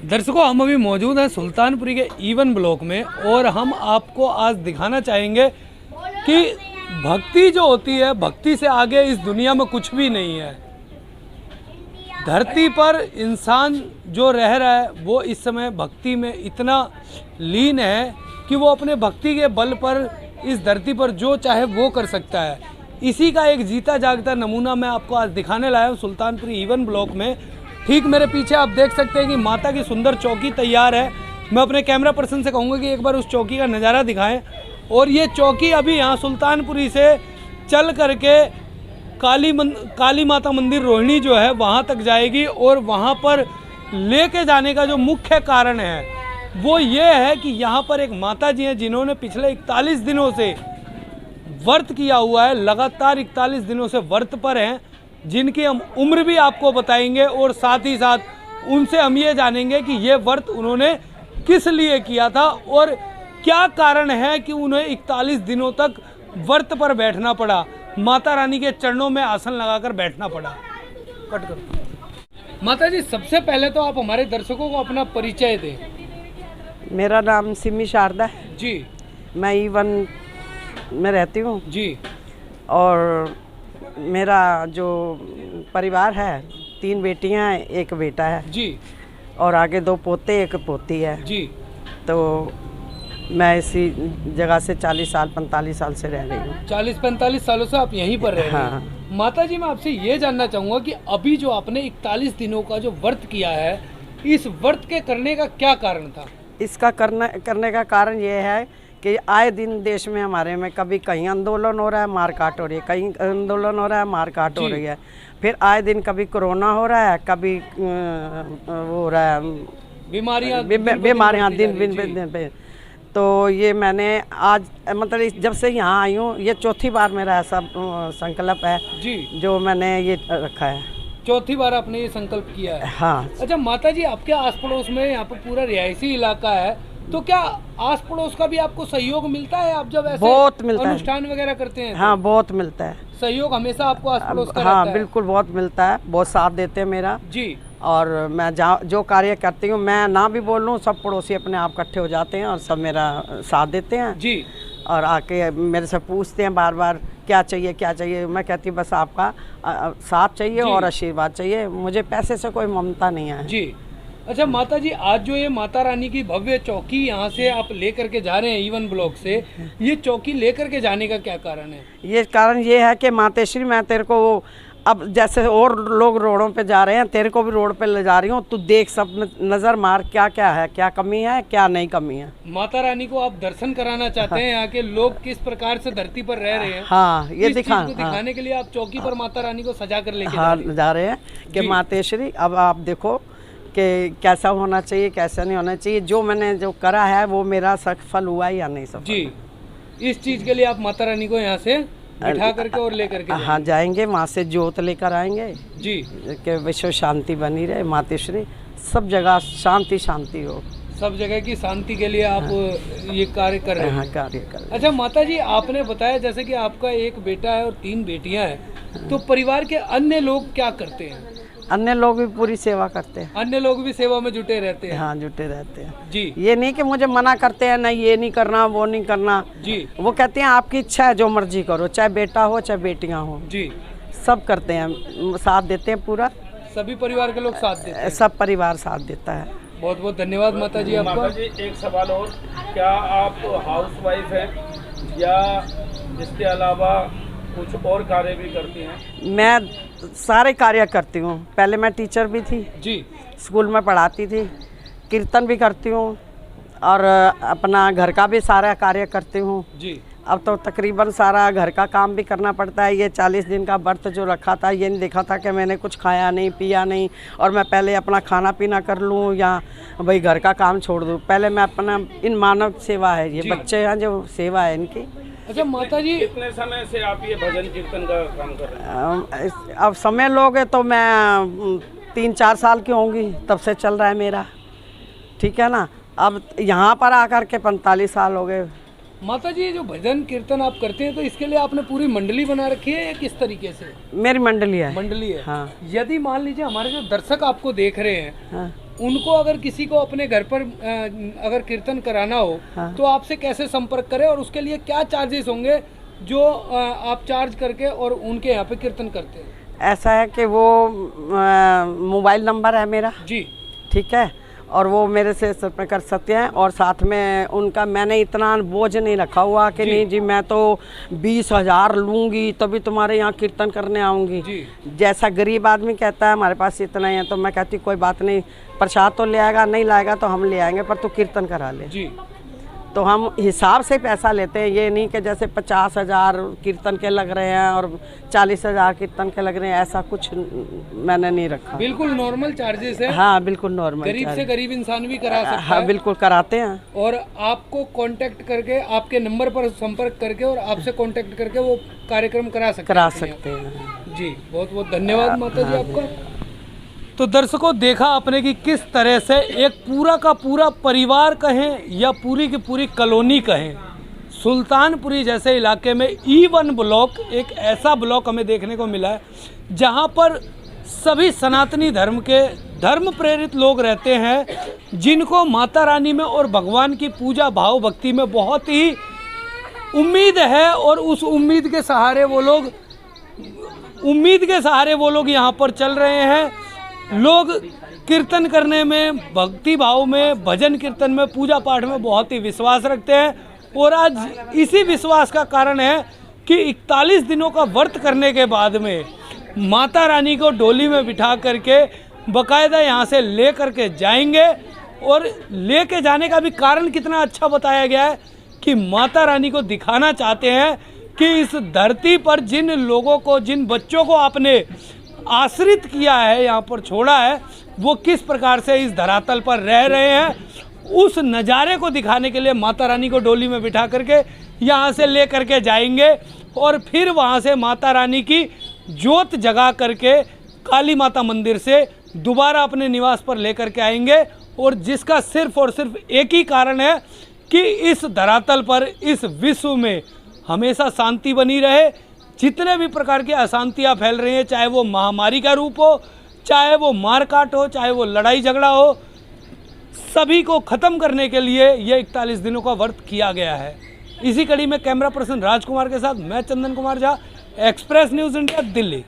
दर्शकों, हम अभी मौजूद हैं सुल्तानपुरी के E1 ब्लॉक में और हम आपको आज दिखाना चाहेंगे कि भक्ति जो होती है, भक्ति से आगे इस दुनिया में कुछ भी नहीं है। धरती पर इंसान जो रह रहा है वो इस समय भक्ति में इतना लीन है कि वो अपने भक्ति के बल पर इस धरती पर जो चाहे वो कर सकता है। इसी का एक जीता जागता नमूना मैं आपको आज दिखाने लाया हूँ सुल्तानपुरी E1 ब्लॉक में। ठीक मेरे पीछे आप देख सकते हैं कि माता की सुंदर चौकी तैयार है। मैं अपने कैमरा पर्सन से कहूँगा कि एक बार उस चौकी का नज़ारा दिखाएं। और ये चौकी अभी यहाँ सुल्तानपुरी से चल करके काली माता मंदिर रोहिणी जो है वहाँ तक जाएगी। और वहाँ पर लेके जाने का जो मुख्य कारण है वो ये है कि यहाँ पर एक माता जी हैं जिन्होंने पिछले 41 दिनों से व्रत किया हुआ है। लगातार 41 दिनों से व्रत पर हैं, जिनकी हम उम्र भी आपको बताएंगे और साथ ही साथ उनसे हम ये जानेंगे कि ये व्रत उन्होंने किस लिए किया था और क्या कारण है कि उन्हें 41 दिनों तक व्रत पर बैठना पड़ा, माता रानी के चरणों में आसन लगाकर बैठना पड़ा। कट करो। माता जी, सबसे पहले तो आप हमारे दर्शकों को अपना परिचय दें। मेरा नाम सिमी शारदा है जी। मैं E1 में रहती हूँ जी। और मेरा जो परिवार है 3 बेटियां हैं, 1 बेटा है जी। और आगे 2 पोते 1 पोती है जी। तो मैं इसी जगह से 40 साल 45 साल से रह रही हूँ। 40-45 सालों से आप यहीं पर रह रहे हैं। हाँ। माता जी, मैं आपसे ये जानना चाहूँगा कि अभी जो आपने 41 दिनों का जो व्रत किया है, इस व्रत के करने का क्या कारण था? इसका करने का कारण ये है कि आए दिन देश में हमारे में कभी कहीं आंदोलन हो रहा है, मारकाट हो रही है, कहीं आंदोलन हो रहा है, मारकाट हो रही है, फिर आए दिन कभी कोरोना हो रहा है, कभी वो हो रहा है बीमारियां दिन पे। तो ये मैंने आज मतलब जब से यहाँ आई हूँ ये चौथी बार मेरा ऐसा संकल्प है जी जो मैंने ये रखा है। चौथी बार आपने ये संकल्प किया है? हाँ। अच्छा माता जी, आपके आस पड़ोस में यहाँ पर पूरा रिहायशी इलाका है, तो क्या आस पड़ोस का भी आपको सहयोग मिलता है? आप जब ऐसे बहुत मिलता अनुष्ठान वगैरह करते हैं? हाँ, बहुत मिलता है सहयोग हमेशा आपको आस पड़ोस का? हाँ बिल्कुल, बहुत मिलता है, बहुत साथ देते हैं मेरा जी। और मैं जो कार्य करती हूँ, मैं ना भी बोल लूँ, सब पड़ोसी अपने आप इकट्ठे हो जाते हैं और सब मेरा साथ देते हैं जी। और आके मेरे से पूछते हैं बार बार क्या चाहिए क्या चाहिए। मैं कहती हूँ बस आपका साथ चाहिए और आशीर्वाद चाहिए, मुझे पैसे से कोई ममता नहीं है जी। अच्छा माता जी, आज जो ये माता रानी की भव्य चौकी यहाँ से आप लेकर के जा रहे हैं E1 ब्लॉक से, ये चौकी लेकर के जाने का क्या कारण है? ये कारण ये है कि मातेश्वरी, मैं तेरे को अब जैसे और लोग रोडों पे जा रहे हैं, तेरे को भी रोड पे ले जा रही हूँ, तू देख, सब में नज़र मार क्या क्या है, क्या कमी है क्या नहीं कमी है। माता रानी को आप दर्शन कराना चाहते हैं, यहाँ के लोग किस प्रकार से धरती पर रह रहे हैं। हाँ, ये दिखाने के लिए आप चौकी पर माता रानी को सजा कर लेके जा रहे हैं कि मातेश्वरी अब आप देखो कि कैसा होना चाहिए कैसा नहीं होना चाहिए। जो मैंने जो करा है वो मेरा सफल हुआ या नहीं सफल जी। इस चीज़ के लिए आप माता रानी को यहाँ से बिठा करके और लेकर के हाँ जाएंगे, वहाँ से जोत लेकर आएंगे जी कि विश्व शांति बनी रहे, मातेश्वरी सब जगह शांति शांति हो, सब जगह की शांति के लिए आप ये कार्य कर रहे हैं। हाँ, कार्य कर रहे हैं। अच्छा माता जी, आपने बताया जैसे कि आपका 1 बेटा है और 3 बेटियां हैं, तो परिवार के अन्य लोग क्या करते हैं? अन्य लोग भी पूरी सेवा करते हैं। अन्य लोग भी सेवा में जुटे रहते हैं? हाँ, जुटे रहते हैं जी। ये नहीं कि मुझे मना करते हैं नहीं ये नहीं करना वो नहीं करना जी। वो कहते हैं आपकी इच्छा है, जो मर्जी करो, चाहे बेटा हो चाहे बेटियां हो जी, सब करते हैं, साथ देते हैं पूरा, सभी परिवार के लोग साथ देते हैं? सब परिवार साथ देता है। बहुत बहुत धन्यवाद माता जी आपका। माता जी, एक सवाल और, क्या आप हाउस वाइफ हैं या इसके अलावा कुछ और कार्य भी करती हैं? मैं सारे कार्य करती हूँ, पहले मैं टीचर भी थी जी, स्कूल में पढ़ाती थी, कीर्तन भी करती हूँ और अपना घर का भी सारा कार्य करती हूँ जी। अब तो तकरीबन सारा घर का काम भी करना पड़ता है। ये 40 दिन का व्रत जो रखा था, ये नहीं देखा था कि मैंने कुछ खाया नहीं पिया नहीं और मैं पहले अपना खाना पीना कर लूँ या भाई घर का काम छोड़ दूँ। पहले मैं अपना इन मानव सेवा है, ये बच्चे हैं जो सेवा है इनकी। अच्छा माता जी, कितने समय से आप ये भजन कीर्तन का काम कर रहे हैं? अब समय लोगे तो मैं 3-4 साल की होंगी, तब से चल रहा है मेरा, ठीक है ना। अब यहाँ पर आकर के 45 साल हो गए। माता जी, जो भजन कीर्तन आप करते हैं तो इसके लिए आपने पूरी मंडली बना रखी है या किस तरीके से? मेरी मंडली है। मंडली है? हाँ। यदि मान लीजिए हमारे जो दर्शक आपको देख रहे हैं, हाँ, उनको अगर किसी को अपने घर पर अगर कीर्तन कराना हो हाँ। तो आपसे कैसे संपर्क करें और उसके लिए क्या चार्जेस होंगे जो आप चार्ज करके और उनके यहाँ पे कीर्तन करते हैं? ऐसा है कि वो मोबाइल नंबर है मेरा जी, ठीक है, और वो मेरे से संपर्क कर सकते हैं। और साथ में उनका मैंने इतना बोझ नहीं रखा हुआ कि नहीं जी मैं तो 20,000 लूँगी तभी तुम्हारे यहाँ कीर्तन करने आऊँगी। जैसा गरीब आदमी कहता है हमारे पास इतना ही है, तो मैं कहती कोई बात नहीं, प्रसाद तो ले आएगा, नहीं लाएगा तो हम ले आएंगे, पर तू कीर्तन करा ले। जी। तो हम हिसाब से पैसा लेते हैं, ये नहीं कि जैसे 50,000 कीर्तन के लग रहे हैं और 40,000 कीर्तन के लग रहे हैं, ऐसा कुछ मैंने नहीं रखा। बिल्कुल नॉर्मल चार्जेस है। हाँ बिल्कुल नॉर्मल, गरीब से गरीब इंसान भी करा सकता हाँ है। बिल्कुल कराते हैं। और आपको कांटेक्ट करके आपके नंबर पर संपर्क करके और आपसे कांटेक्ट करके वो कार्यक्रम करा सकते हैं। जी, बहुत बहुत धन्यवाद माता जी आपका। तो दर्शकों, देखा आपने कि किस तरह से एक पूरा का पूरा परिवार कहें या पूरी की पूरी कॉलोनी कहें, सुल्तानपुरी जैसे इलाके में E1 ब्लॉक एक ऐसा ब्लॉक हमें देखने को मिला है जहां पर सभी सनातनी धर्म के धर्म प्रेरित लोग रहते हैं, जिनको माता रानी में और भगवान की पूजा भाव भक्ति में बहुत ही उम्मीद है। और उस उम्मीद के सहारे वो लोग यहाँ पर चल रहे हैं। लोग कीर्तन करने में, भक्ति भाव में, भजन कीर्तन में, पूजा पाठ में बहुत ही विश्वास रखते हैं। और आज इसी विश्वास का कारण है कि 41 दिनों का व्रत करने के बाद में माता रानी को डोली में बिठा करके बाकायदा यहाँ से ले करके जाएंगे। और लेके जाने का भी कारण कितना अच्छा बताया गया है कि माता रानी को दिखाना चाहते हैं कि इस धरती पर जिन लोगों को, जिन बच्चों को आपने आश्रित किया है, यहाँ पर छोड़ा है, वो किस प्रकार से इस धरातल पर रह रहे हैं। उस नज़ारे को दिखाने के लिए माता रानी को डोली में बिठा करके यहाँ से ले करके जाएंगे और फिर वहाँ से माता रानी की जोत जगा करके काली माता मंदिर से दोबारा अपने निवास पर ले करके आएंगे। और जिसका सिर्फ और सिर्फ एक ही कारण है कि इस धरातल पर, इस विश्व में हमेशा शांति बनी रहे। जितने भी प्रकार की अशांतियाँ फैल रही हैं, चाहे वो महामारी का रूप हो, चाहे वो मारकाट हो, चाहे वो लड़ाई झगड़ा हो, सभी को ख़त्म करने के लिए ये 41 दिनों का व्रत किया गया है। इसी कड़ी में कैमरा पर्सन राजकुमार के साथ मैं Chandan Kumar Jha, Express News India, Delhi.